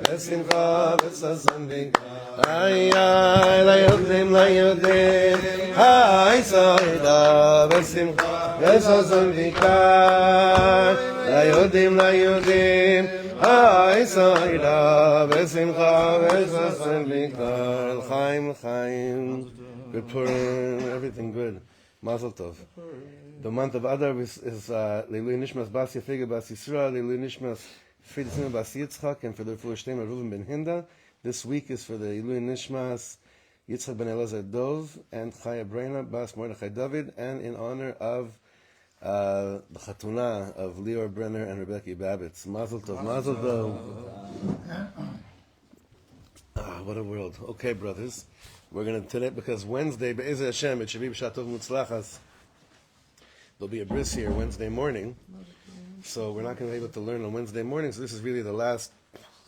Besimcha v'sasan v'ikar. Ay, ay, liyodim, ay, Seuda, besimcha v'sasan v'ikar. Liyodim, ay, Seuda, besimcha v'sasan v'ikar. L'chaim. Good Purim, everything good. Mazel tov. The month of Adar is Leilui Nishmas Bas Yefega Bas Yisrael, Leilui Nishmas Friedrich Simon Bas Yitzchak, and for the Refuah Shlema Reuven Ben Hinda. This week is for the Leilui Nishmas Yitzchak Ben Elazar Dov and Chaya Breina Bas Mordechai David, and in honor of the Chatuna of Lior Brenner and Rebecca Babitz. Mazel tov, Mazel tov. What a world. Okay, brothers. We're going to today, because Wednesday, Be'ezer Hashem, it should be B'shatov Mutzlachas. There'll be a bris here Wednesday morning, so we're not going to be able to learn on Wednesday morning. So this is really the last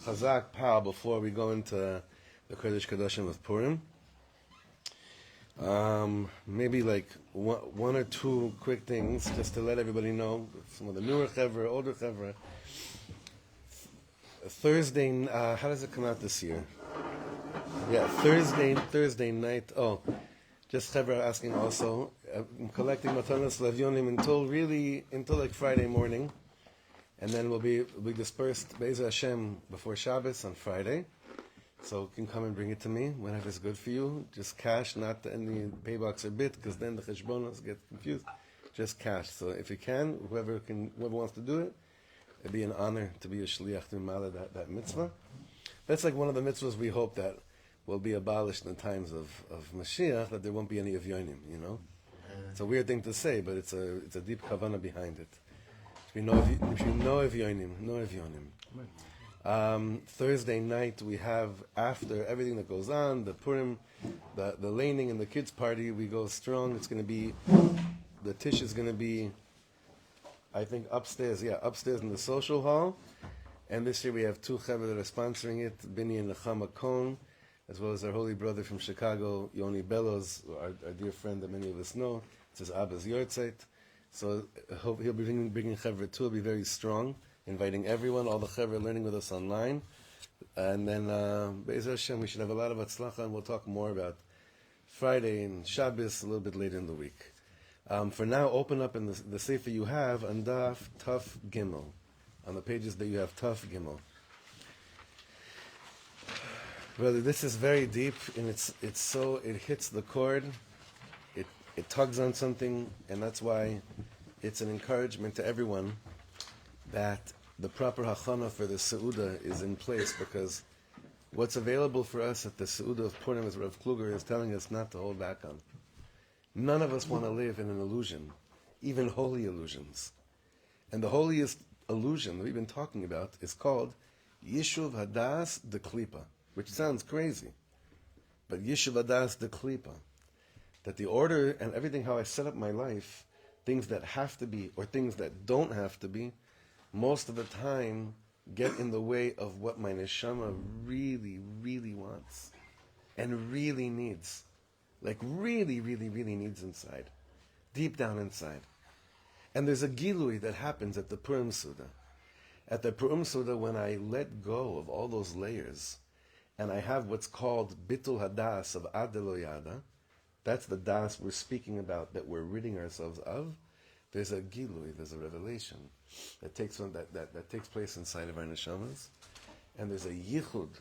Chazak Pal before we go into the Kodesh Kadoshim of Purim. Maybe like one or two quick things just to let everybody know. Some of the newer chevra, older chevra. Thursday, how does it come out this year? Yeah, Thursday night. Oh, just chevra asking also. I'm collecting matanas levyonim until like Friday morning, and then we'll be dispersed Be'ezer Hashem before Shabbos on Friday. So you can come and bring it to me whenever it's good for you. Just cash, not any pay box or bit, because then the cheshbonos get confused. Just cash. So if you can, whoever wants to do it, it'd be an honor to be a shliach to mala that mitzvah. That's like one of the mitzvahs we hope that will be abolished in the times of Mashiach, that there won't be any avyonim, you know? It's a weird thing to say, but it's a deep kavanah behind it. If you know avyonim, no avyonim. Thursday night we have, after everything that goes on, the Purim, the laning and the kids' party, we go strong. It's going to be, the tish is going to be, I think upstairs in the social hall. And this year we have two chevra that are sponsoring it, Bini and Nechama Cohn, as well as our holy brother from Chicago, Yoni Bellows, our dear friend that many of us know. It's his Abba's Yortzeit. So I hope he'll be bringing chevra too. He'll be very strong, inviting everyone, all the chevra learning with us online. And then, Be'ezer Hashem, we should have a lot of atzlacha, and we'll talk more about Friday and Shabbos a little bit later in the week. For now, open up in the sefer you have on Daf Taf Gimel, on the pages that you have Taf Gimel. Brother, this is very deep, and it hits the chord. It tugs on something, and that's why it's an encouragement to everyone that the proper hachana for the Seuda is in place, because what's available for us at the Seuda of Purim, as Rav Kluger is telling us not to hold back on. None of us want to live in an illusion, even holy illusions. And the holiest illusion that we've been talking about is called Yishuv Hadas de Klipa, which sounds crazy, but Yishuv Hadas de Klipa, that the order and everything how I set up my life, things that have to be or things that don't have to be, most of the time get in the way of what my neshama really, really wants and really needs. Like really, really, really needs inside, deep down inside. And there's a gilui that happens at the Purim Seuda. At the Purim Seuda, when I let go of all those layers, and I have what's called bitul hadas of adelo yada, that's the das we're speaking about, that we're ridding ourselves of. There's a gilui, there's a revelation that takes place inside of our neshamas, and there's a yichud.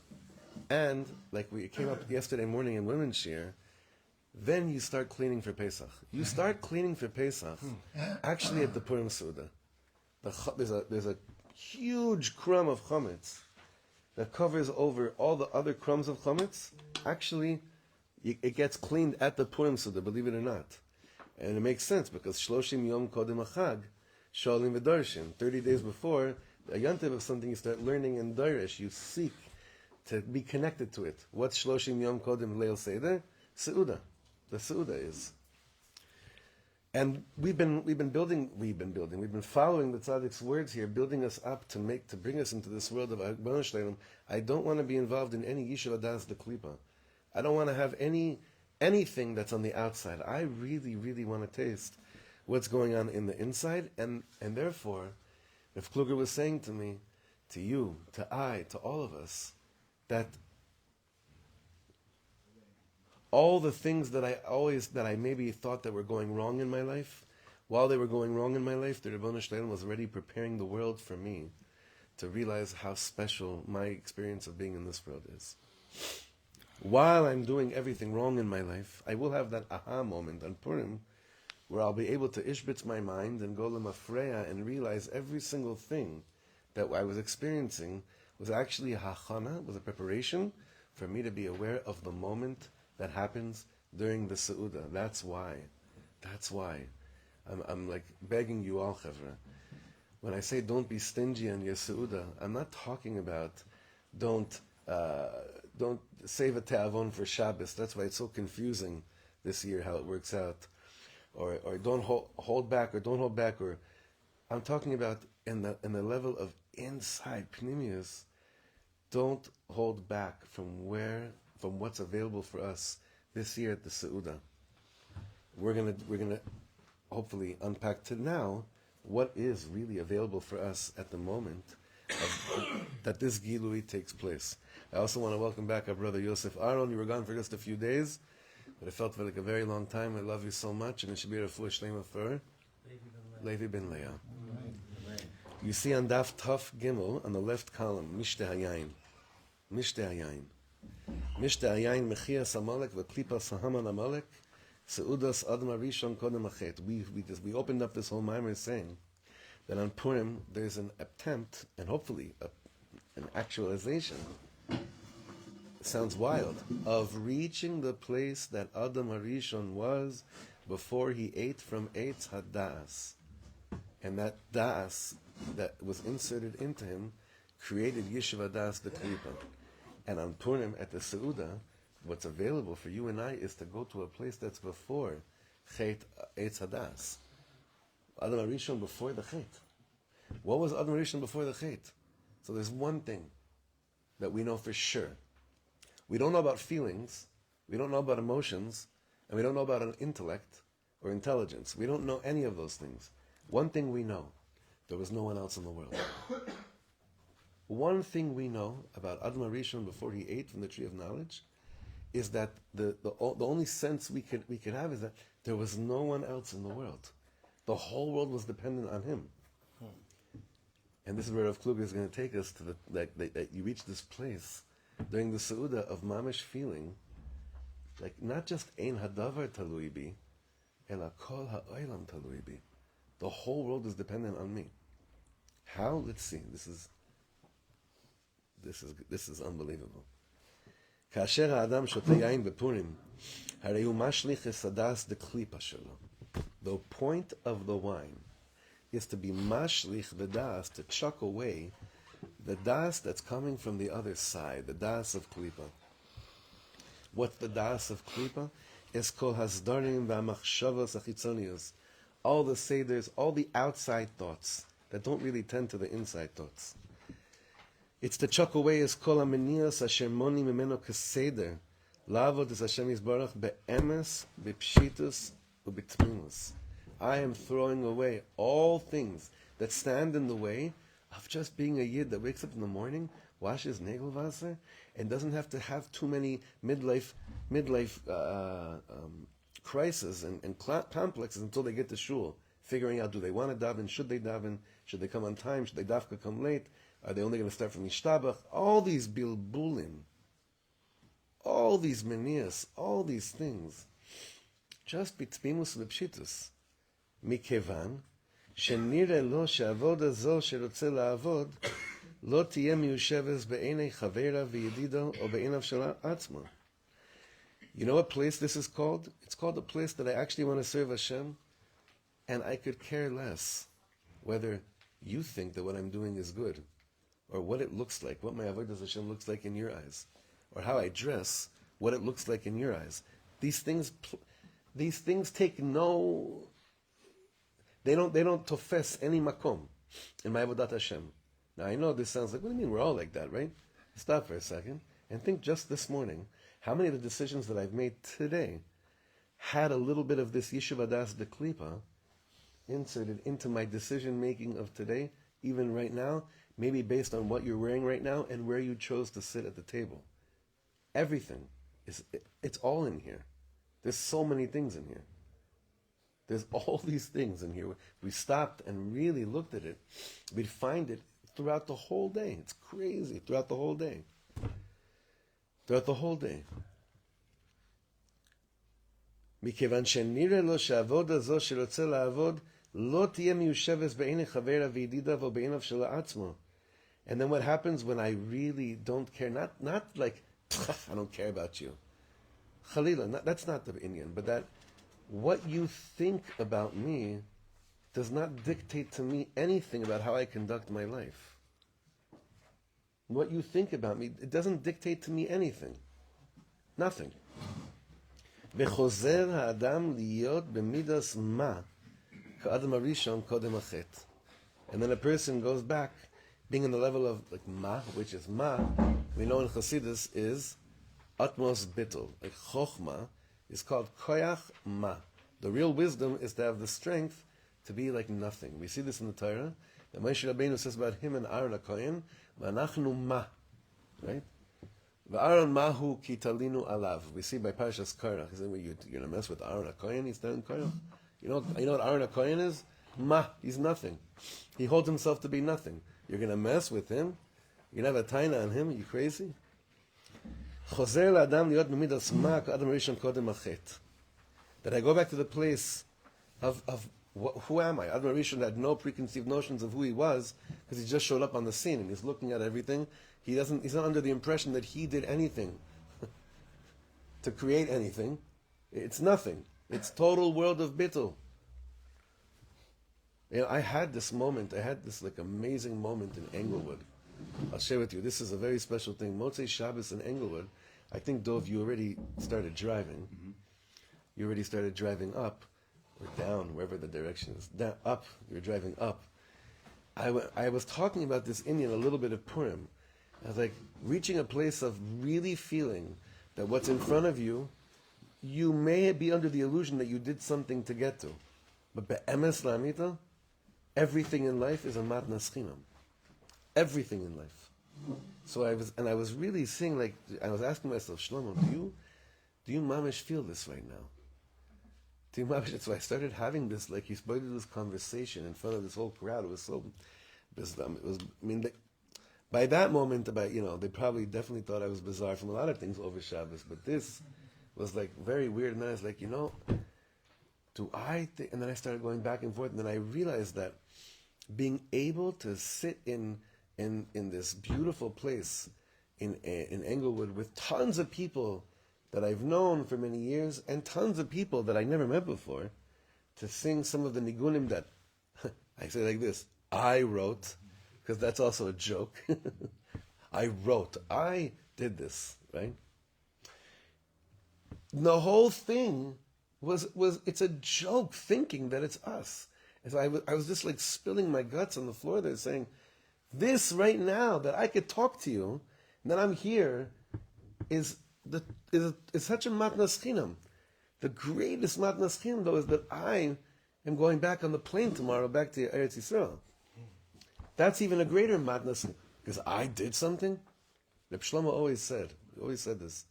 And like we came up yesterday morning in Women's Shir, then you start cleaning for Pesach. You start cleaning for Pesach, actually at the Purim Seuda. There's a huge crumb of chametz that covers over all the other crumbs of chametz. Actually, it gets cleaned at the Purim Seuda, believe it or not. And it makes sense, because Shloshim Yom Kodem Achag, Sholim V'Darshin, 30 days before, a yantiv of something you start learning in Darish, you seek to be connected to it. What's Shloshim Yom Kodem Leil Seder? Seuda. The Seuda is. And we've been following the Tzaddik's words here, building us up to bring us into this world of Ribono Shel Olam. I don't want to be involved in any Yishuv Hadas de Klipa. I don't want to have anything that's on the outside. I really, really want to taste what's going on in the inside, and therefore, if Kluger was saying to me, to you, to all of us, that all the things that I maybe thought that were going wrong in my life, while they were going wrong in my life, the Ribono Shel Olam was already preparing the world for me to realize how special my experience of being in this world is. While I'm doing everything wrong in my life, I will have that aha moment on Purim, where I'll be able to ishbitz my mind and go lemafreya and realize every single thing that I was experiencing was actually a hachana, was a preparation for me to be aware of the moment that happens during the Seuda. That's why. I'm like begging you all, Chevra. When I say don't be stingy on your Seuda, I'm not talking about don't save a te'avon for Shabbos. That's why it's so confusing this year how it works out. Or don't hold back, or I'm talking about in the level of inside Pnimius. Don't hold back from what's available for us this year at the Seuda. We're gonna hopefully unpack to now what is really available for us at the moment that this Gilui takes place. I also want to welcome back our brother Yosef Aaron. You were gone for just a few days, but it felt like a very long time. I love you so much, and it should be a full shlema for Levi ben Leah. You see on Daf Taf Gimel on the left column, Mishteh Hayayin. Mechias Amalek v'Klipas Haman Amalek Seudas Adma Rishon Kodem Achet. We opened up this whole mimer saying that on Purim there's an attempt and hopefully an actualization. It sounds wild, of reaching the place that Adam Harishon was before he ate from Eitz Hadas, and that das that was inserted into him created Yeshiva Das the Klipa. And on Purim at the Seuda, what's available for you and I is to go to a place that's before Chet Eitz Hadas. Adam Harishon before the Chet. What was Adam Harishon before the Chet? So there's one thing that we know for sure. We don't know about feelings, we don't know about emotions, and we don't know about an intellect or intelligence. We don't know any of those things. One thing we know, there was no one else in the world. One thing we know about Adam Harishon before he ate from the tree of knowledge is that the only sense we could have is that there was no one else in the world. The whole world was dependent on him. And this is where Rav Kluger is going to take us to that you reach this place during the Seuda of mamish feeling, like not just ein hadavar talui bi, ela kol ha'olam talui bi. The whole world is dependent on me. How? Let's see. This is unbelievable. כאשר האדם שותה יין בפורים, הרי הוא משליך את הדס דקליפה שלו. The point of the wine is to be mashlich the das, to chuck away the das that's coming from the other side, the das of klipa. What's the das of klipa? It's kol hasdarim v'amachshavos achitzonios. All the seders, all the outside thoughts that don't really tend to the inside thoughts. It's to chuck away is kol amenias asher moni mimeno keseder, lavod es Hashem yisbarach be'emes, be'pshitus, u'b'tmimus. I am throwing away all things that stand in the way of just being a yid that wakes up in the morning, washes nagelwasser, and doesn't have to have too many midlife crises and complexes until they get to shul, figuring out, do they want to daven, should they come on time, should they dafka come late, are they only going to start from Yishtabach? All these bilbulim, all these menias, all these things, just bitmimus v'pshitus. מכיוון שנראה לו שהעבוד הזו שרוצה לעבוד לא תהיה מיושבת בעיני חברה וידידו או בעיניו של עצמו. You know what place this is called? It's called a place that I actually want to serve Hashem, and I could care less whether you think that what I'm doing is good, or what it looks like, what my avodas Hashem looks like in your eyes, or how I dress, what it looks like in your eyes. These things take no... They don't tofes any makom in my avodat Hashem. Now I know this sounds like, what do you mean? We're all like that, right? Stop for a second and think just this morning, how many of the decisions that I've made today had a little bit of this Yeshiva Das de Klipa inserted into my decision making of today, even right now, maybe based on what you're wearing right now and where you chose to sit at the table. Everything it's all in here. There's so many things in here. There's all these things in here. If we stopped and really looked at it, we'd find it throughout the whole day. It's crazy. Throughout the whole day. Throughout the whole day. מכיוון שנראה לו שהעבודה זו שרוצה לעבוד לא תהיה מיושבת בעיני חברה וידידיו או בעיניו של עצמו. And then what happens when I really don't care, not like, I don't care about you. Khalila, that's not the Indian, but that what you think about me does not dictate to me anything about how I conduct my life. What you think about me, it doesn't dictate to me anything. Nothing. וחוזר האדם להיות במידס מה כאדם הראשון קודם החטא. And then a person goes back, being in the level of like ma, which is ma, we know in Chassidus is atmos bittul. Like chokhmah is called koyach ma. The real wisdom is to have the strength to be like nothing. We see this in the Torah. That Moshe Rabbeinu says about him and Aaron HaKohen, v'anachnu ma, right? V'Aaron mahu kitalinu alav. We see by Parashas Korach. He said, well, you're going to mess with Aaron HaKohen? He's not in Korach. You know what Aaron HaKohen is? Ma. He's nothing. He holds himself to be nothing. You're going to mess with him? You're going to have a taina on him? Are you crazy? חוזר לאדם להיות במידס מה כאדם הראשון קודם החטא. That I go back to the place of who am I? Adam Rishon had no preconceived notions of who he was because he just showed up on the scene and he's looking at everything. He's not under the impression that he did anything to create anything. It's nothing. It's total world of bittul. You know, I had this like amazing moment in Englewood. I'll share with you. This is a very special thing. Motzei Shabbos in Englewood. I think, Dov, you already started driving. Mm-hmm. You already started driving up or down, wherever the direction is. Down, up. You're driving up. I was talking about this Indian, a little bit of Purim. I was like, reaching a place of really feeling that what's in front of you, you may be under the illusion that you did something to get to. But be'emes la'amita, everything in life is a matnas chinam. Everything in life. So I was really seeing, like, I was asking myself, Shlomo, do you mamish feel this right now? Do you mamish? So I started having this, like, he started this conversation in front of this whole crowd. It was so bizarre. It was, I mean, by that moment, they probably definitely thought I was bizarre from a lot of things over Shabbos, but this was like very weird. And then I was like, do I think? And then I started going back and forth, and then I realized that being able to sit in this beautiful place in Englewood with tons of people that I've known for many years and tons of people that I never met before, to sing some of the nigunim that I say like this, I wrote, because that's also a joke. I did this, right? The whole thing was it's a joke thinking that it's us. And so I was just like spilling my guts on the floor there saying, this right now that I could talk to you, and that I'm here, is such a matnas chinam. The greatest matnas chinam, though, is that I am going back on the plane tomorrow back to Eretz Yisrael. That's even a greater matnas, because I did something. Reb Shlomo always said this.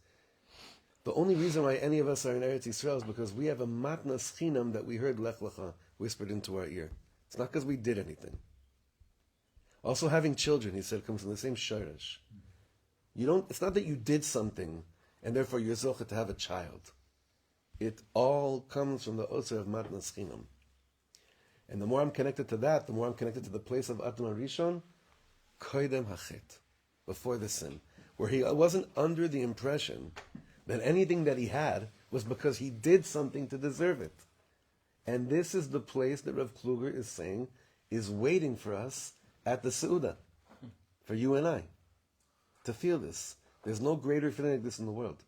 The only reason why any of us are in Eretz Yisrael is because we have a matnas chinam that we heard Lech Lecha whispered into our ear. It's not because we did anything. Also, having children, he said, comes from the same shayrash. It's not that you did something and therefore you're zocheh to have a child. It all comes from the osir of matnas chinam. And the more I'm connected to that, the more I'm connected to the place of Adam Rishon, koidem hachet, before the sin, where he wasn't under the impression that anything that he had was because he did something to deserve it. And this is the place that Rav Kluger is saying is waiting for us at the Seuda, for you and I, to feel this. There's no greater feeling like this in the world.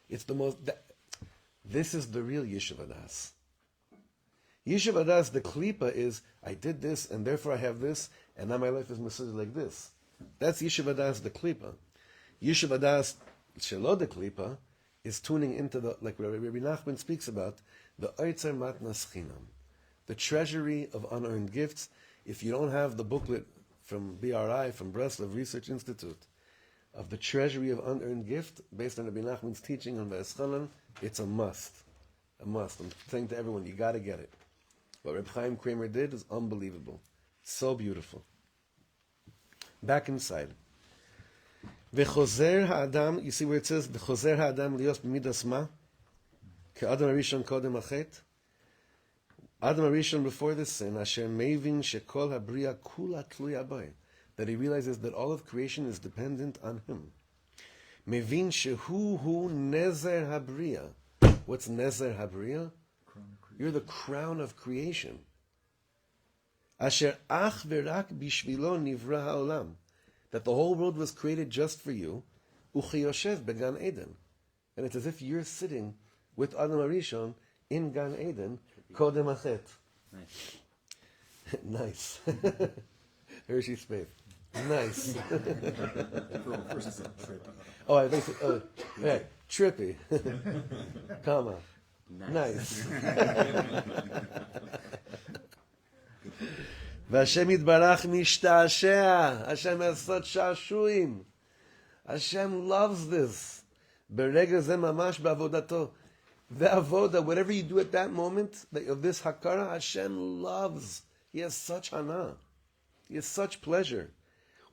It's the most. This is the real Yishuv Adas. Yishuv Adas, the klipa is, I did this, and therefore I have this, and now my life is mesudah like this. That's Yishuv Adas, the klipa. Yishuv Adas, shelo the klipa, is tuning into the, like Rabbi Nachman speaks about, the Oitzer Matnas Chinam, the treasury of unearned gifts. If you don't have the booklet from BRI, from Breslov Research Institute, of the treasury of unearned gift, based on Rabbi Nachman's teaching on Ve'eschanan, it's a must. A must. I'm saying to everyone, you got to get it. What Reb Chaim Kramer did is unbelievable. So beautiful. Back inside. V'chozer ha'adam, you see where it says, V'chozer ha'adam lios b'midas ma? Ke'adam harishon kodem achet? Adam Arishon before the sin, Asher mevin shekol habriya kula tluya bay, that he realizes that all of creation is dependent on him. Mevin shehu hu nezer habriya. What's nezer habriya? You're the crown of creation. Asher ach v'rak bishvilo nivra ha'olam, that the whole world was created just for you. Uchiyoshev began Eden, and it's as if you're sitting with Adam Arishon in Gan Eden. Kodem achet. Nice. Hershey's faith. Nice. Oh, I think so. Yeah, trippy. Comma. Nice. Vashem yitbarach nishtashea. Hashem has such shashuim. Hashem loves this. Berega ze mamash ba'avodato. The avoda, whatever you do at that moment of this hakara, Hashem loves. He has such hana. He has such pleasure.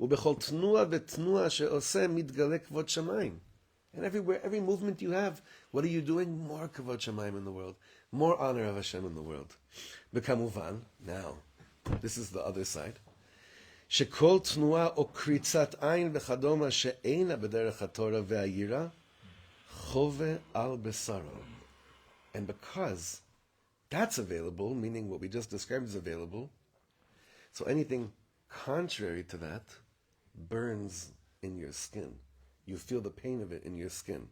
Ubechol tnua v'tnua she'oseh mitgale kvod shamayim. And everywhere, every movement you have, what are you doing? More kvod shamayim in the world. More honor of Hashem in the world. B'kamuvan, now, this is the other side. Shekol tnua o kritzat ayin v'chadoma she'eina b'derech haTorah ve'ayira chove al besaro. And because that's available, meaning what we just described is available, so anything contrary to that burns in your skin. You feel the pain of it in your skin.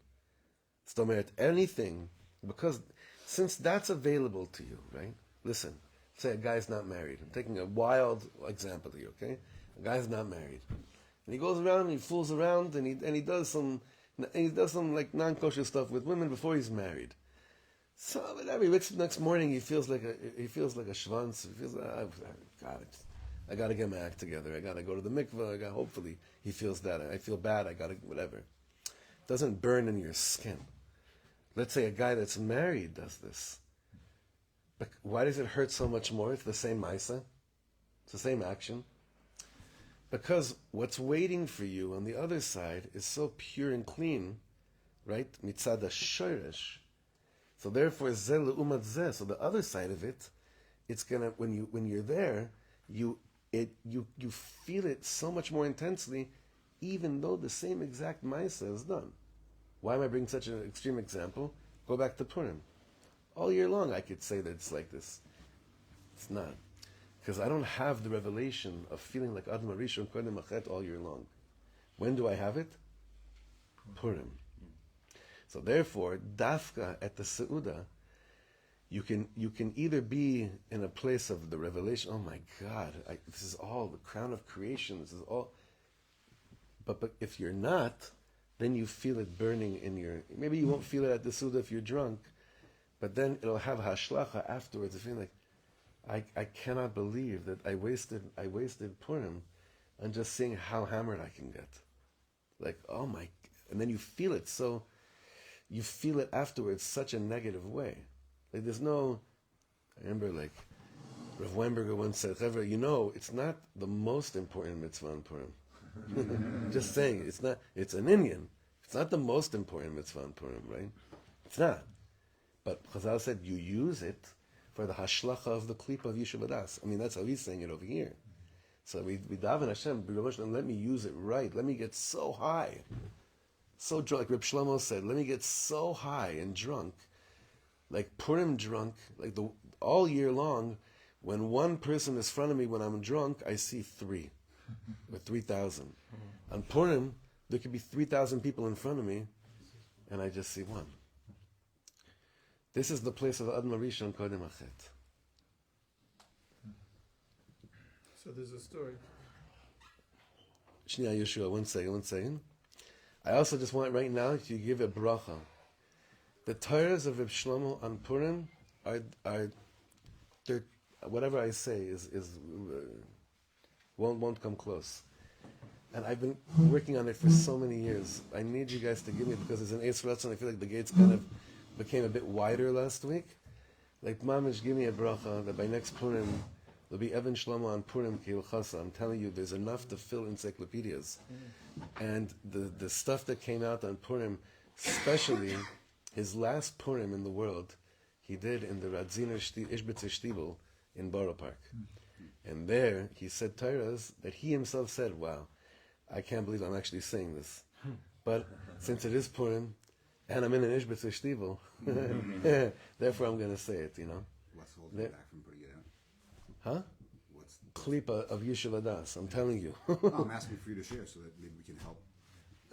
Stomerit, anything, because since that's available to you, right? Listen, say a guy's not married. I'm taking a wild example here, okay? A guy's not married. And he goes around and he fools around and he does some like non-kosher stuff with women before he's married. So every next morning he feels like a schwanz. He feels I got to get my act together. I got to go to the mikveh. Hopefully he feels that. I feel bad. I got to whatever. It doesn't burn in your skin. Let's say a guy that's married does this. But why does it hurt so much more? It's the same maisa. It's the same action. Because what's waiting for you on the other side is so pure and clean, right? Mitzad shoresh. So therefore, zeh le'umat zeh. So the other side of it, it's gonna when you're there, you feel it so much more intensely, even though the same exact ma'aseh is done. Why am I bringing such an extreme example? Go back to Purim. All year long, I could say that it's like this. It's not, because I don't have the revelation of feeling like Adam Arishon Kodem Achet all year long. When do I have it? Purim. So therefore, dafka at the Seuda, you can either be in a place of the revelation. Oh my God, this is all the crown of creation. This is all. But if you're not, then you feel it burning in your. Maybe you won't feel it at the Seuda if you're drunk, but then it'll have hashlacha afterwards. If you're like, I cannot believe that I wasted Purim on just seeing how hammered I can get. Like, oh my, and then you feel it so. You feel it afterwards such a negative way. Like there's no, I remember like Rav Weinberger once said, it's not the most important mitzvah on Purim. Just saying, it's an Indian. It's not the most important mitzvah on Purim, right? It's not. But Chazal said you use it for the hashlacha of the klipa of Yishuv Adas. I mean, that's how he's saying it over here. So we daven Hashem, let me use it right. Let me get so high. So drunk, like Reb Shlomo said, let me get so high and drunk, like Purim drunk, like all year long, when one person is in front of me when I'm drunk, I see 3 or 3,000. On Purim, there could be 3,000 people in front of me, and I just see 1. This is the place of Adam Arishon Kodem Achet. So there's a story. Shnia Yeshua, one second. I also just want right now to give a bracha. The Torahs of Reb Shlomo on Purim are whatever I say is won't come close. And I've been working on it for so many years. I need you guys to give me, because it's an Eis Ratzon, I feel like the gates kind of became a bit wider last week. Like, Mamish, give me a bracha that by next Purim, there'll be Evan Shlomo on Purim Kehilchasa. I'm telling you, there's enough to fill encyclopedias. And the stuff that came out on Purim, especially his last Purim in the world, he did in the Radziner Ishbitzer Shtibel in Borough Park. And there, he said Torahs that he himself said, wow, I can't believe I'm actually saying this. But since it is Purim, and I'm in an Ishbitzer Shtibel, therefore I'm going to say it, you know. What's holding you back from putting it out? Huh? What's Klipa of Yishuv Adas, I'm telling you. I'm asking for you to share so that maybe we can help.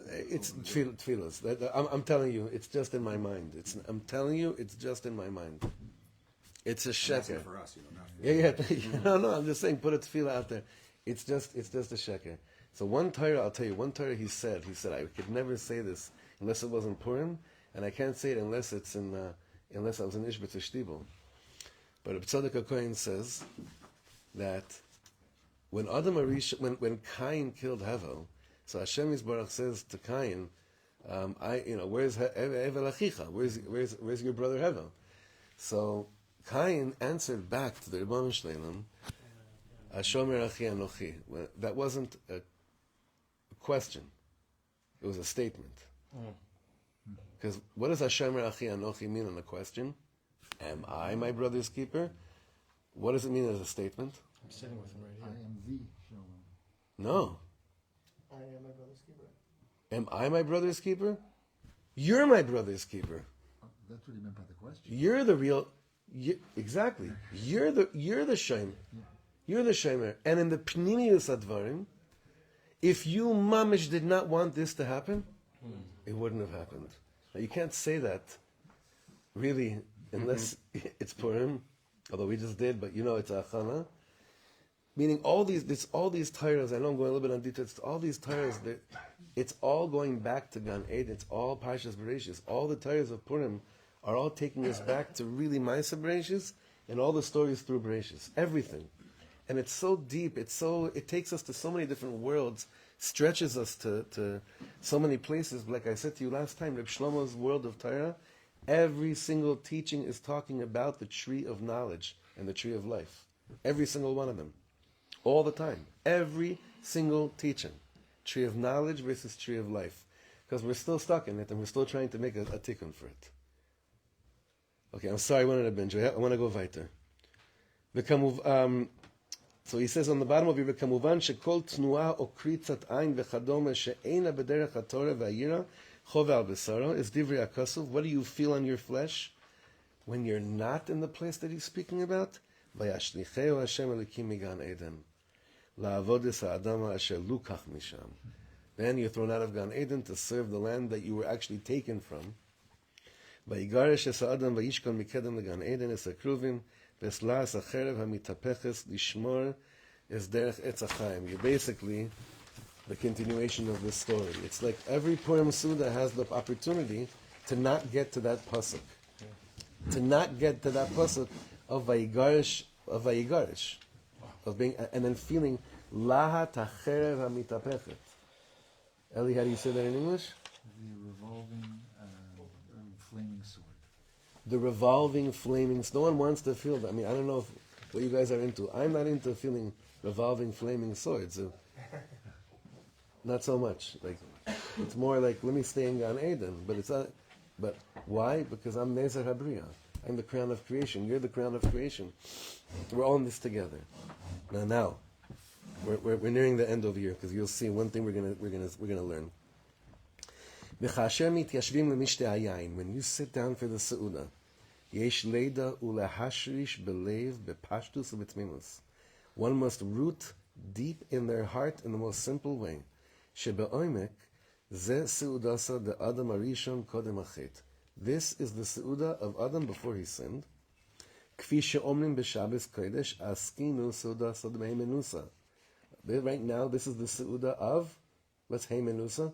It's tefillas. I'm telling you, it's just in my mind. I'm telling you, it's just in my mind. It's a sheker. For us, not for Yeah. No, I'm just saying, put a tefillah out there. It's just a sheker. So one Torah, I'll tell you, one Torah he said, I could never say this unless it wasn't Purim, and I can't say it unless it's unless I was in Ishbitzer Shtibel. But Tzaddik HaKohen says that when when Cain killed Hevel, so Hashem Yisbarach says to Cain, where's Hevel Achicha? Where's your brother Hevel? So Cain answered back to the Rebbeinu Shleilim, Ashomer Achi Anochi. That wasn't a question; it was a statement. Because what does Ashomer Achi Anochi mean in a question? Am I my brother's keeper? What does it mean as a statement? I'm sitting with him right I here. am the Shlomo. No. I am my brother's keeper. Am I my brother's keeper? You're my brother's keeper. That's what he meant by the question. You're the real. Exactly. You're the shomer. You're the shomer. And in the Pnimius Advarim, if you mamish did not want this to happen, it wouldn't have happened. Now you can't say that, really, unless it's Purim, although we just did. But it's Achana. Meaning all these Torahs, I know I'm going a little bit on details, all these Torahs, it's all going back to Gan Eden, it's all Parshas Bereshis. All the Torahs of Purim are all taking us back to really Maaseh Bereshis and all the stories through Bereshis. Everything. And it's so deep, it takes us to so many different worlds, stretches us to so many places. Like I said to you last time, Reb Shlomo's world of Torah, every single teaching is talking about the tree of knowledge and the tree of life. Every single one of them. All the time. Every single teaching. Tree of knowledge versus tree of life. Because we're still stuck in it and we're still trying to make a tikkun for it. Okay, I'm sorry I went on a binge. I want to go weiter. So he says on the bottom of it, וכמובן שכל תנועה או קריצת עין וכדומה שאינה בדרך התורה והיראה חווה על בשרו is דברי הכסוף. What do you feel on your flesh when you're not in the place that he's speaking about? וישליחהו השם אלוקים מגן עדן. לעבוד את האדם אשר לוקח משם. Then you're thrown out of Gan Eden to serve the land that you were actually taken from. ויגרש את האדם וישכון מקדם לגן עדן את הכרובים וסלה את החרב המתהפכת לשמור את דרך עץ החיים. You're basically the continuation of this story. It's like every Purim Seuda has the opportunity to not get to that pasuk. To not get to that pasuk of Vayigarish, of being, and then feeling Laha Tacherev HaMitapechet. Eli, how do you say that in English? The revolving, flaming sword. The revolving, flaming. No one wants to feel that. I mean, I don't know what you guys are into. I'm not into feeling revolving, flaming swords. Not so much. Like, it's more like, let me stay in Gan Eden. But it's not. But why? Because I'm Nezer Habriya. I'm the crown of creation. You're the crown of creation. We're all in this together. Now, we're nearing the end of the year because you'll see one thing we're gonna learn. When you sit down for the Seuda, yesh leida ulehashrish belev bepashtus ubetmimus. One must root deep in their heart in the most simple way. Shebeoimek ze seudasa de Adam Arishon kodem achet. This is the Seuda of Adam before he sinned. Kfi she'omrim b'Shabbos kodesh askinu seudasa de menusa. Right now, this is the Seuda of, what's Heimenusa?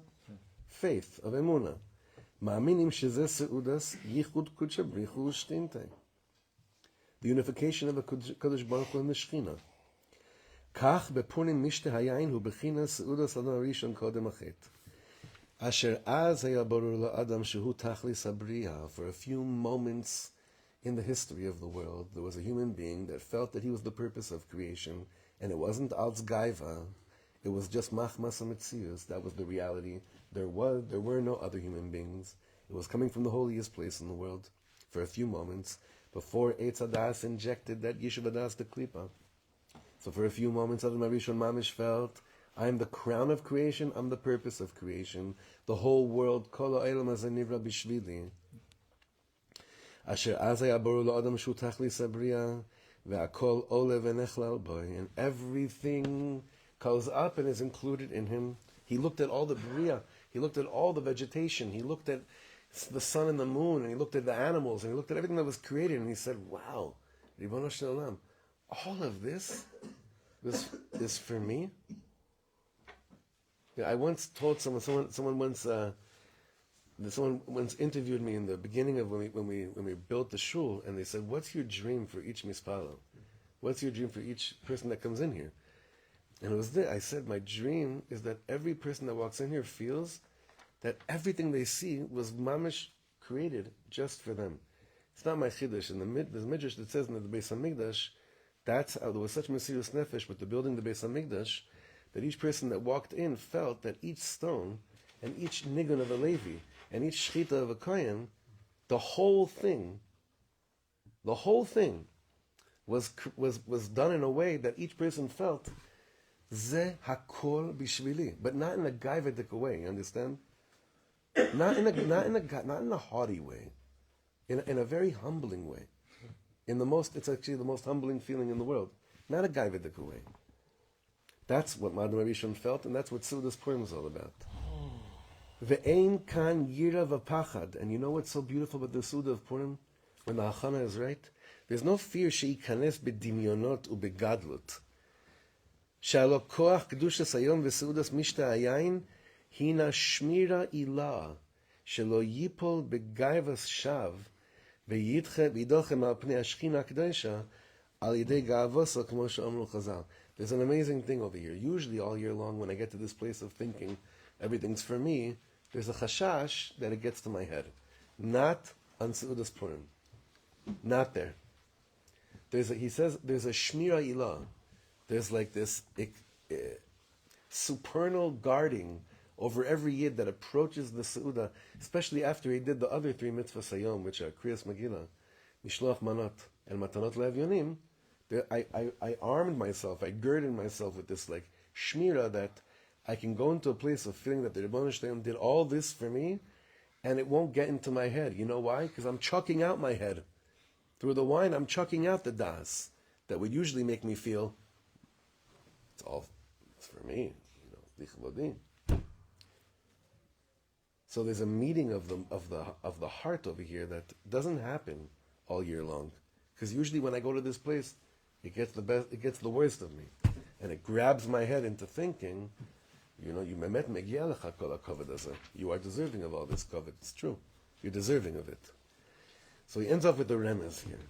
Faith, of Emunah. Ma'aminim shezeh seudas yichud kudsha brichu shtinte. The unification of the Kodesh Baruch Hu and the Shechina. כך בפורים משתה היין הוא בחינת סעודת האדם הראשון קודם החטא. אשר אז היה ברור לאדם שהוא תכלית הבריאה. For a few moments in the history of the world, there was a human being that felt that he was the purpose of creation, and it wasn't als gaiva, it was just machmas amitzius. That was the reality. There were no other human beings. It was coming from the holiest place in the world for a few moments before Eitz Hadas injected that Yishuv Hadas the Klipa. So for a few moments, Adam Arishon Mamish felt, I'm the crown of creation, I'm the purpose of creation. The whole world, Kol ha'olam hazeh nivra bishvili. Asher az haya barur la'adam shu tachlis habriya, ve'akol ole v'nechlal boy. And everything goes up and is included in him. He looked at all the bria, he looked at all the vegetation, he looked at the sun and the moon, and he looked at the animals, and he looked at everything that was created, and he said, wow, Ribono Shel Olam, all of this is for me? Yeah, I once told someone once interviewed me in the beginning of when we built the shul, and they said, what's your dream for each mispalo? What's your dream for each person that comes in here? And it was there. I said, my dream is that every person that walks in here feels that everything they see was mamish created just for them. It's not my chiddush. There's a midrash that says in the Beis Hamikdash, that's how there was such mesirus nefesh with the building the Beis Hamikdash, that each person that walked in felt that each stone and each nigun of a Levi and each shchita of a kohen, the whole thing was done in a way that each person felt ze hakol bishvili, but not in a gaivedik way. You understand? Not in a haughty way, in a very humbling way. It's actually the most humbling feeling in the world. Not a gaivedik way. That's what Madam Arishon felt, and that's what Seuda's Purim is all about. Ve'ein kan yira v'pachad. And you know what's so beautiful about the Seuda of Purim? When the Hachana is right? There's no fear she'ikanes b'dimyonot u'begadlut. She'alo koach kedushas hayom v'seudas mishta hayayin hina shmira ilah shelo yipol begaivas shav v'yidochem al pnei hashchina kedosha al yidei ga'avosa k'mo she'omru Chazal. There's an amazing thing over here. Usually all year long when I get to this place of thinking everything's for me, there's a chashash that it gets to my head. Not on Seudas Purim. Not there. He says there's a shmira ilah. There's like this supernal guarding over every yid that approaches the Seuda, especially after he did the other three mitzvahs hayom, which are Kriyas Megillah, Mishloach Manot, and Matanot Le'Evyonim. I armed myself, I girded myself with this like shmira that I can go into a place of feeling that the Ribono Shel Olam did all this for me, and it won't get into my head. You know why? Because I'm chucking out my head. Through the wine, I'm chucking out the das that would usually make me feel it's for me, lichavodi. So there's a meeting of the heart over here that doesn't happen all year long, because usually when I go to this place, it gets the worst of me, and it grabs my head into thinking, you are deserving of all this covet. It's true, you're deserving of it. So he ends up with the remez here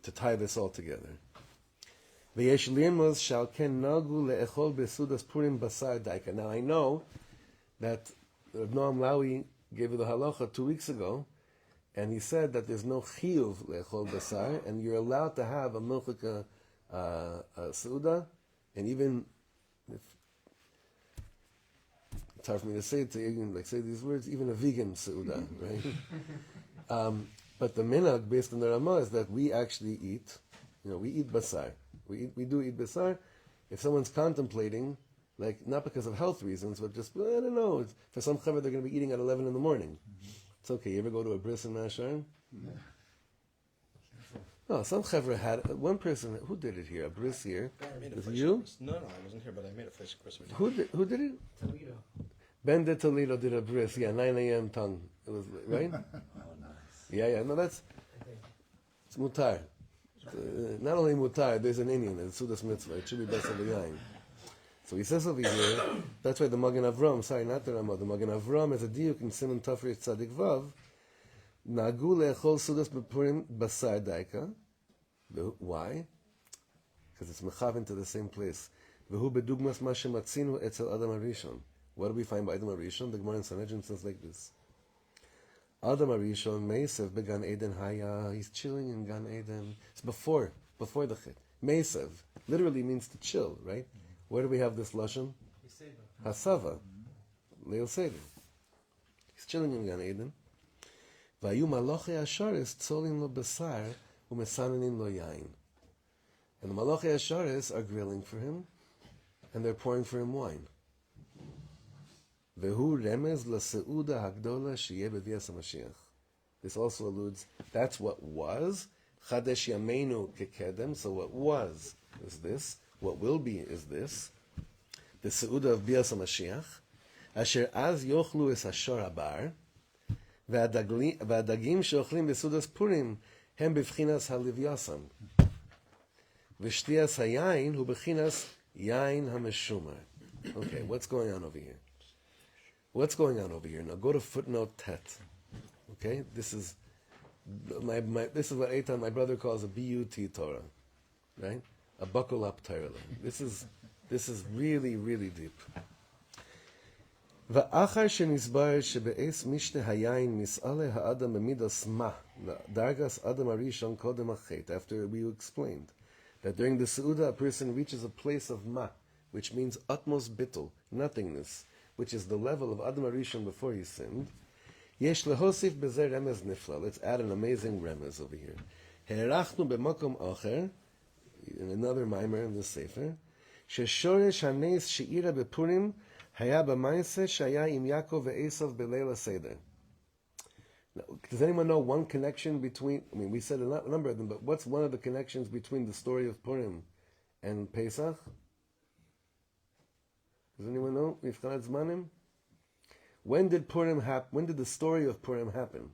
to tie this all together. Now I know that Reb Noam Lawi gave you the halacha 2 weeks ago, and he said that there's no chiyuv le'echol basar, and you're allowed to have a milchika seuda, and even if it's hard for me to say it to even say these words, even a vegan seuda, right? But the minhag based on the Ramah is that we actually eat, we eat basar. We do eat basar. If someone's contemplating, like not because of health reasons, but just, I don't know, for some chaver they're going to be eating at 11 in the morning. It's okay. You ever go to a bris in Masharim? No, some chaver had, one person, who did it here? A bris here? Was it you? No, I wasn't here, but I made it for Christmas. Who did it? Toledo. Ben de Toledo did a bris, 9 a.m. tongue. It was, right? Oh, nice. Yeah, no, it's mutar. Not only mutar, there's an Indian, it's Sudas Mitzvah, it should be best of the yain. So he says over here, that's why the Magen Avram, sorry, not the Ramah, the Magen Avram is a diuk in Simon Tafri Tzadik Vav, Nagu le'echol Sudas B'Purim Basar Daika. Why? Because it's mechav into the same place. V'hu bedugmas ma shematzinu etzel Adam HaRishon. What do we find by Adam HaRishon? The Gemara in Sanhedrin says like this. Adam HaRishon Meisev began Eden Haya. He's chilling in Gan Eden. It's before the Chet. Meisev literally means to chill, right? Where do we have this lashon? Hasava. Leil Seder. He's chilling in Gan Eden. Vayu Malochei Asharis tzolim lo besar u'mesanenin lo yain. And the Malochei Asharis are grilling for him, and they're pouring for him wine. Vehu remez la Seuda hagdola sheyeh b'vias HaMashiach. This also alludes, that's what was. Chadesh yameinu kekedem. So what was is this. What will be is this. The Seuda of Bias HaMashiach. Asher az yochlu es hashor habar. והדגים שאוכלים בסעודת פורים הם בבחינס הלוויוסם. ושתיית היין הוא בבחינס יין המשומר. Okay, what's going on over here? What's going on over here? Now go to footnote tet. Okay, this is this is what Eitan, my brother, calls a BUT Torah, right? A buckle up Torah. This is really, really deep. ואחר שנסבר שבאס משתה היין מסעלה האדם במידס מה דרגס אדם הראשון קודם החטא. After we explained that during the Seuda a person reaches a place of ma, which means utmost bittul, nothingness, which is the level of Adam HaRishon before he sinned. Yesh lehosif bezer remez nifla. Let's add an amazing remez over here. Herachnu b'makom acher, in another mimer in the Sefer, sheshoresh hanes she'ira bepurim haya b'maise shaya im Yaakov ve'esav b'leila seder. Does anyone know one connection between, I mean, we said a number of them, but what's one of the connections between the story of Purim and Pesach? Does anyone know? Mifchad Zmanim? When did Purim happen? When did the story of Purim happen?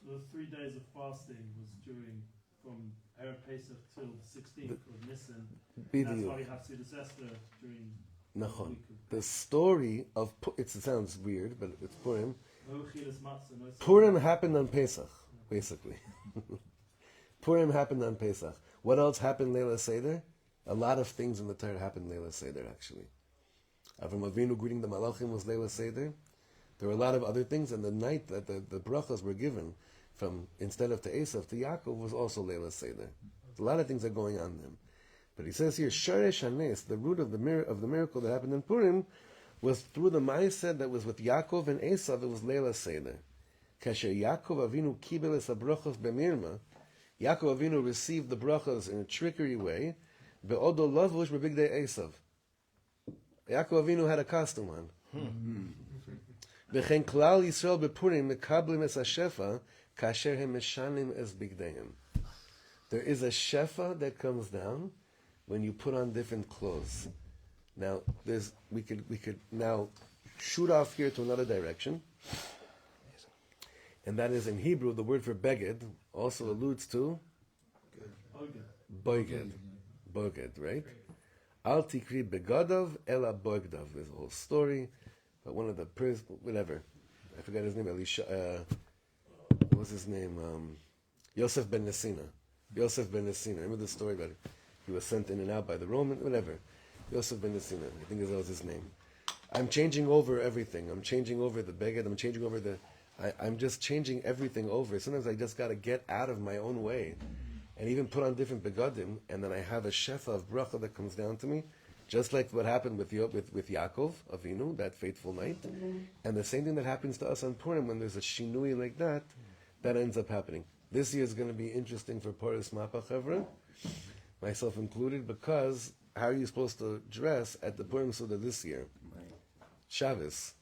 The 3 days of fasting was during, from Erev Pesach till the 16th of Nisan. That's why we have Seudas Esther during the week of The story of, it sounds weird, but it's Purim. no Chilas Matzah, no Purim happened on Pesach, basically. Purim happened on Pesach. What else happened Leila Seder? A lot of things in the Torah happened Leila Seder, actually. Avram Avinu greeting the Malachim was Leila Seder. There were a lot of other things, and the night that the brachas were given, from instead of to Esav to Yaakov, was also Leila Seder. A lot of things are going on then. But he says here, Sharesh Hanes, the root of the miracle that happened in Purim, was through the Ma'aseh that was with Yaakov and Esav. It was Leila Seder. Kasher Yaakov Avinu kibel es habrachos b'mirma. Yaakov Avinu received the brachas in a trickery way. Be'odo lavush b'bigdei Esav. Yaakov Avinu had a costume on. V'chein klal Yisrael b'Purim mekablim es hashefa kasher hem meshanim es bigdeim. There is a shefa that comes down when you put on different clothes. Now, we could now shoot off here to another direction, and that is in Hebrew the word for beged also alludes to boiged, right? Al tikri begadav ela boigdav. There's a whole story, but one of the whatever, I forgot his name. Elisha, what was his name? Yosef ben Nesina. Remember the story about it? He was sent in and out by the Roman, whatever. Yosef ben Nesina, I think that was his name. I'm changing over everything. I'm changing over the beged. I'm changing over I'm just changing everything over. Sometimes I just got to get out of my own way and even put on different begadim, and then I have a shefa of bracha that comes down to me, just like what happened with Yaakov Avinu, that fateful night. And the same thing that happens to us on Purim, when there's a shinui like that ends up happening. This year is going to be interesting for Paris Mapa Chevra, myself included, because how are you supposed to dress at the Purim Seuda this year? Shabbos.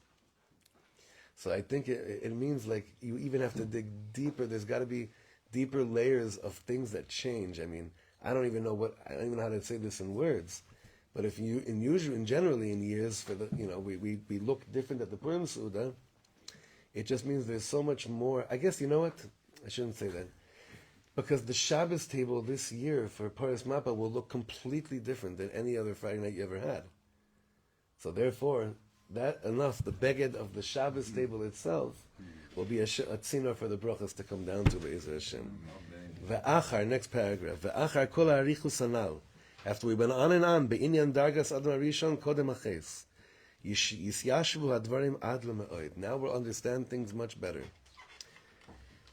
So I think it means like you even have to dig deeper. There's got to be deeper layers of things that change. I mean, I don't even know how to say this in words. But if you generally in years for the we look different at the Purim Seuda, it just means there's so much more. I guess you know what? I shouldn't say that. Because the Shabbos table this year for Paris Mappa will look completely different than any other Friday night you ever had. So therefore, the beged of the Shabbos table itself will be a tzina for the brachas to come down to Be'ezer Hashem. Ve'achar, next paragraph. Ve'achar kol ha'arichus hanal. After we went on and on, Be'inyan Dargas Adam Arishon Kodem Aches. Yisyashvu Hadvarim Ad Le'Me'od. Now we'll understand things much better.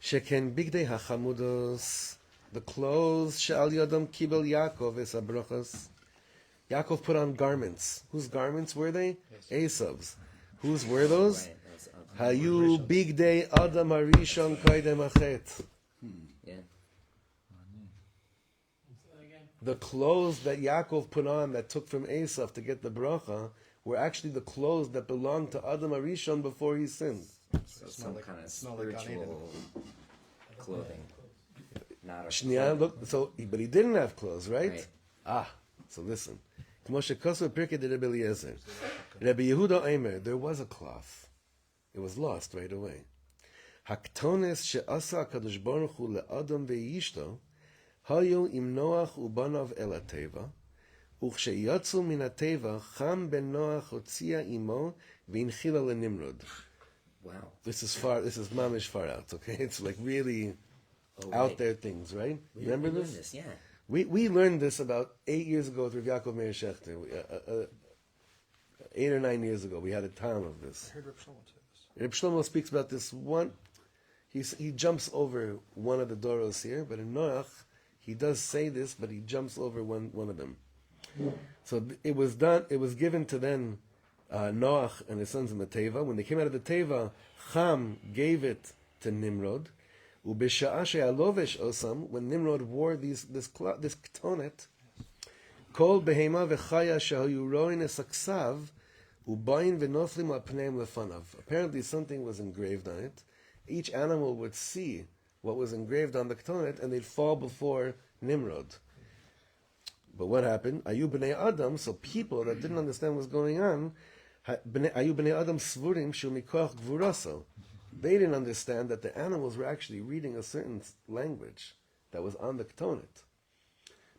Sheken Bigdei HaChamudos, the clothes She'al Yodam Kibel Yaakov Es HaBrochos. Yaakov put on garments. Whose garments were they? Esav's. Whose were those? Hayu Bigdei Adam Arishon Kodem Achet. Yeah. The clothes that Yaakov put on that took from Esav to get the bracha were actually the clothes that belonged to Adam Arishon before he sinned. So some kind of spiritual clothing. Not a Shnia, look, but he didn't have clothes, right? Right. So listen. Rebbe Yehuda Eimer, there was a cloth. It was lost right away. Haktones she'asa HaKadosh Baruch Hu le'adam ve'yishto hayu im Noach ubanav el hateva וכשיצאו מן הטבע חם בן נוח הוציאה עמו והנחילה לנמרוד. Wow. This is mamish far out, okay? It's like really out there things, right? You remember this? Yeah. We learned this about 8 years ago with Rav Yaakov Meir Shechter. 8 or 9 years ago, we had a time of this. I heard Reb Shlomo say this. Reb Shlomo speaks about this one. He jumps over one of the doros here, but in Noach, he does say this, but he jumps over one of them. So it was done. It was given to then Noach and his sons in the Teva. When they came out of the Teva, Cham gave it to Nimrod. Ubisha'a she'alovesh osam, when Nimrod wore this ketonet, kol behema v'chaya shehayu roin esaksav ubayin v'noflim apneim lefanav. Apparently something was engraved on it. Each animal would see what was engraved on the ketonet and they'd fall before Nimrod. But what happened? Ayu b'nei Adam, so people that didn't understand what's going on, Ayu b'nei Adam svurim shu mikoach gvuraso. They didn't understand that the animals were actually reading a certain language that was on the ketonet.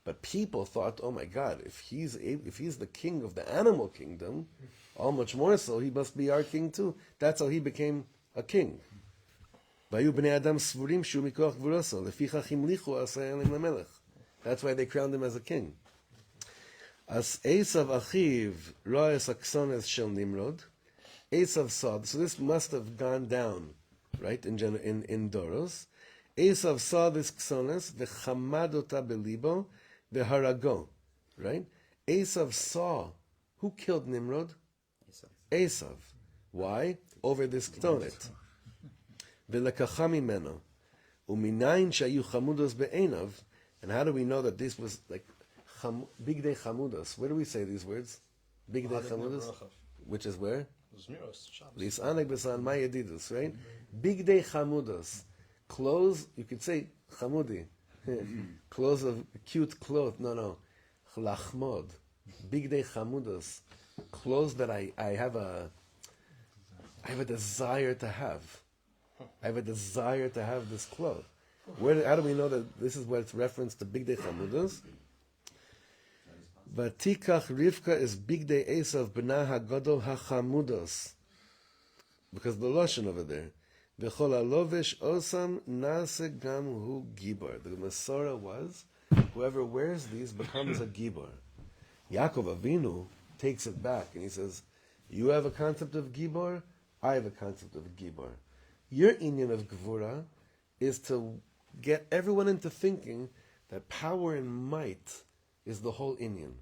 But people thought, oh my God, if he's the king of the animal kingdom, all much more so, he must be our king too. That's how he became a king. Ayu b'nei Adam svurim shu mikoach gvuraso lefichach imlichu asay elim lemelech. That's why they crowned him as a king. As Esav Achiv Roes Aksones Shel Nimrod, Esav saw. So this must have gone down, right? In Doros, Esav saw this Ksones v'chamadota belibo v'harago, right? Esav saw who killed Nimrod. Esav. Why? Over this Ktonet. V'lekacha mimeno uminayin shayu chamudos be'enav. And how do we know that this was like Bigdei Chamudos? Where do we say these words? Bigdei Chamudos? Which is where? Lisanek Besan Mayedidus, right? Bigdei Chamudos. Clothes, you could say Chamudi. Clothes of cute clothes. No. Lachmod. Bigdei Chamudos. Clothes that I have a desire to have. I have a desire to have this cloth. How do we know that this is what it's referenced to Bigdei Chamudos? Vatikach Rivka is Bigdei Esav B'na HaGadol HaChamudos. Because the Lashon over there. V'chol halovesh osam nase gam hu gibor. The Masorah was, whoever wears these becomes a gibor. Yaakov Avinu takes it back and he says, you have a concept of gibor, I have a concept of gibor. Your inyan of gvura is to get everyone into thinking that power and might is the whole inyan.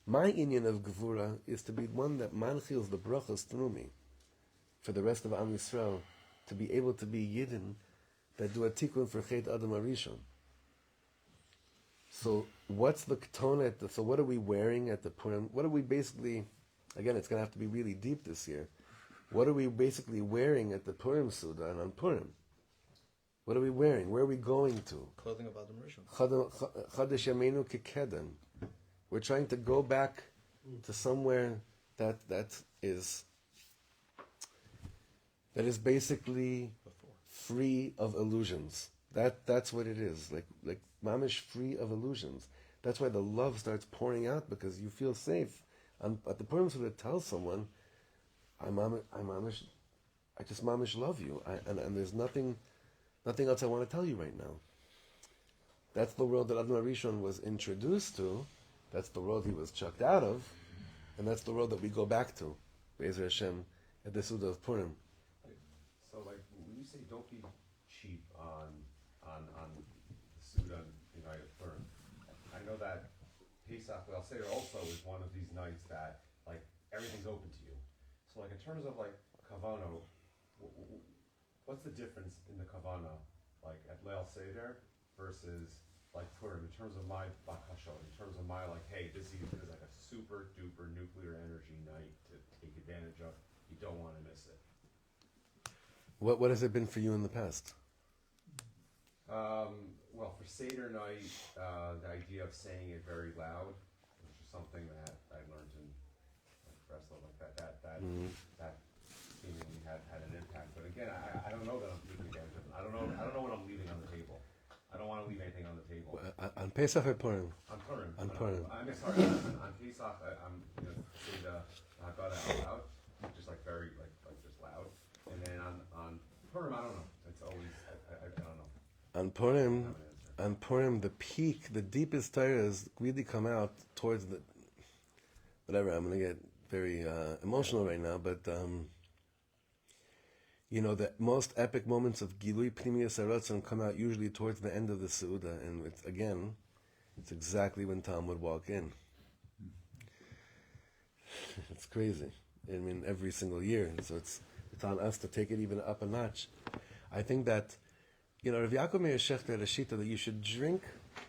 My inyan of Gevura is to be one that manchils the brachas through me for the rest of Am Yisrael, to be able to be Yidden that do a tikkun for Chet Adam Arishon. So what's the ketonet? So what are we wearing at the Purim? What are we basically, again, it's going to have to be really deep this year. What are we basically wearing at the Purim Seuda and on Purim? What are we wearing? Where are we going to? Clothing of Adam Rishon. Chadesh Yameinu Kikeden. We're trying to go back to somewhere that is basically free of illusions. That's what it is. Like mamish free of illusions. That's why the love starts pouring out, because you feel safe. At the Purim Seuda, tell someone, I just mamish love you, and there's nothing else I want to tell you right now. That's the world that Adam Rishon was introduced to, That's the road he was chucked out of, and that's the road that we go back to, Be'ezer Hashem, at the Seuda of Purim. So, like, when you say don't be cheap on the Seuda and night of Purim, I know that Pesach, well, I'll say also is one of these nights that, like, everything's open to you. So, like, in terms of, like, Kavano, what's the difference in the Kavana, like, at Leil Seder versus, like, Purim, in terms of my bakashot, in terms of my, like, hey, this is like a super duper nuclear energy night to take advantage of. You don't want to miss it. What has it been for you in the past? Well, for Seder night, the idea of saying it very loud, which is something that I learned in like Breslau, like that seemingly had an impact. But again, I don't know that I'm taking advantage of it. I don't know what I'm leaving on the table. I don't want to leave anything on the table. On Pesach or Purim? On Purim. On Purim. I'm sorry. On Pesach, I'm say the Haggadah out loud, just like very like just loud. And then on Purim, I don't know. It's always I don't know. On Purim, the peak, the deepest Torahs really come out towards the, whatever, I'm going to get very emotional right now, but, the most epic moments of Gilui Pnimiyas HaRatzon come out usually towards the end of the Seuda, and it's exactly when Tom would walk in. It's crazy. I mean, every single year, so it's on us to take it even up a notch. I think that Rav Yaakov Meir Shechter had a shita that you should drink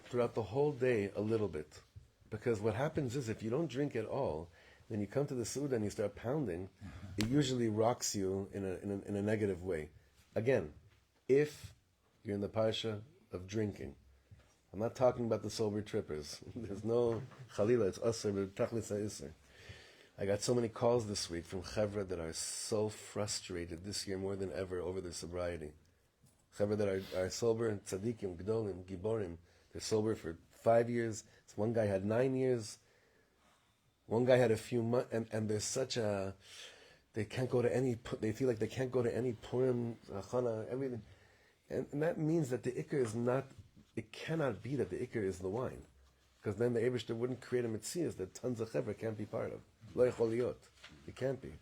throughout the whole day a little bit. Because what happens is if you don't drink at all, then you come to the Seuda and you start pounding, it usually rocks you in a negative way. Again, if you're in the parsha of drinking. I'm not talking about the sober trippers. There's no chalila, it's usr, but tachlis ha'isr. I got so many calls this week from chevra that are so frustrated this year more than ever over their sobriety. Chevra that are sober, tzaddikim, gdolim, giborim. They're sober for 5 years. One guy had 9 years. One guy had a few months, and there's such a, they feel like they can't go to any Purim, Chana, everything. And that means that the Iker is not, it cannot be that the Iker is the wine. Because then the Eibishter wouldn't create a Metzias that tons of Chevra can't be part of. Lo yechol liot. It can't be.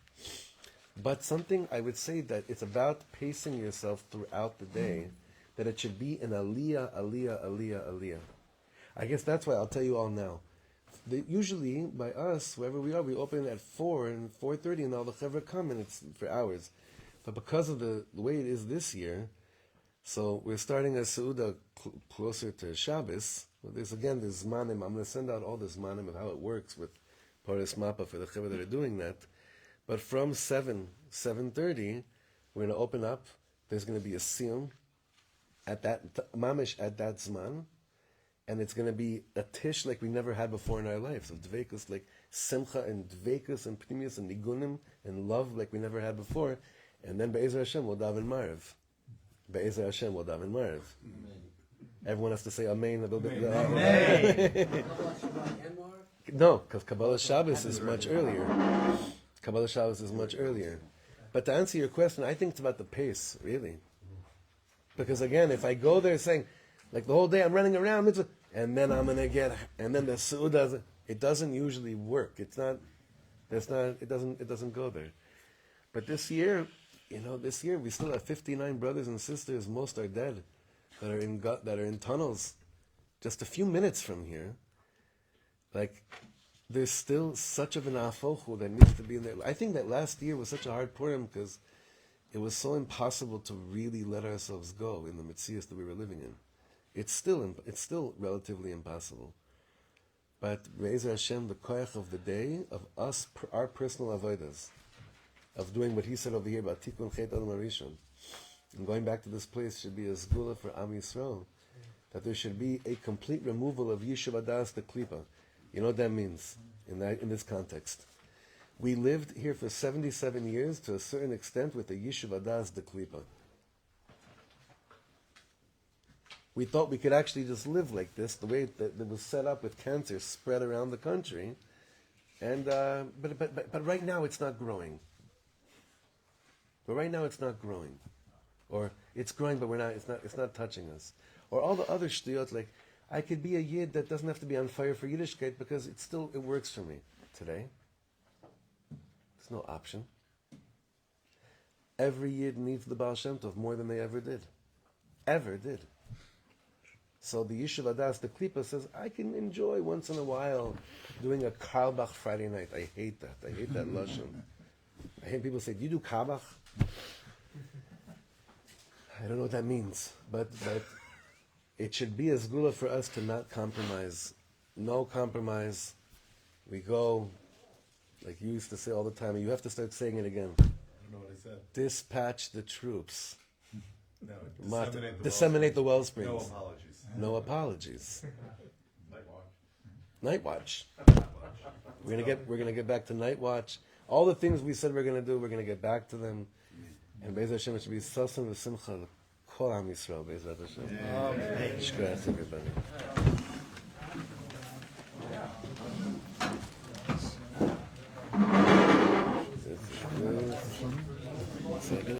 But something I would say that it's about pacing yourself throughout the day, that it should be an aliyah. I guess that's why I'll tell you all now. Usually, by us, wherever we are, we open at 4 and 4:30, and all the chevra come, and it's for hours. But because of the way it is this year, so we're starting a Seuda closer to Shabbos. There's zmanim. I'm going to send out all the zmanim of how it works with Paris Mappa for the chevra that are doing that. But from 7:30, we're going to open up. There's going to be a siyum at that mamish at that zman, and it's going to be a tish like we never had before in our lives of dveikus, like simcha and dveikus and pnimius and nigunim and love like we never had before. And then be'ezer Hashem will daven maariv. Be'ezer Hashem will daven maariv. Everyone has to say amen a little bit. Amen. No, because Kabbalah Shabbos is much earlier. Kabbalah Shabbos is much earlier. But to answer your question, I think it's about the pace, really. Because again, if I go there saying, like the whole day I'm running around, and then I'm going to get, and then the Seuda, it doesn't usually work. It doesn't go there. But this year we still have 59 brothers and sisters, most are dead, that are in tunnels just a few minutes from here. Like, there's still such of an afochu that needs to be in there. I think that last year was such a hard Purim because it was so impossible to really let ourselves go in the Metzias that we were living in. It's still relatively impossible. But Be'ezer Hashem, the koyach of the day, of us, our personal avodas, of doing what he said over here about Tikkun Chet Adam Harishon, and going back to this place should be a zgula for Am Yisrael, that there should be a complete removal of Yishuv Adas the Klipa. You know what that means in this context? We lived here for 77 years to a certain extent with the Yishuv Adas the Klipa. We thought we could actually just live like this, the way that it was set up with cancer spread around the country, and but right now it's not growing. Or it's growing, but it's not touching us. Or all the other shtiyot, like I could be a Yid that doesn't have to be on fire for Yiddishkeit because it works for me today. There's no option. Every Yid needs the Baal Shem Tov more than they ever did. Ever did. So the Yishuv Adas, the Klippa, says, I can enjoy once in a while doing a Karbach Friday night. I hate that. I hate that Lashon. I hate people say, do you do Karbach? I don't know what that means. But it should be a Zgula for us to not compromise. No compromise. We go, like you used to say all the time, and you have to start saying it again. I don't know what I said. Dispatch the troops. No, disseminate the wellsprings. No apologies. No apologies. Night watch. Night watch. We're gonna get back to night watch. All the things we said we're gonna do, we're gonna get back to them. And Be'ez Hashem, it should be Sasan v'Simcha Kol Am Yisrael. Be'ez Hashem. Shkras everybody. Second.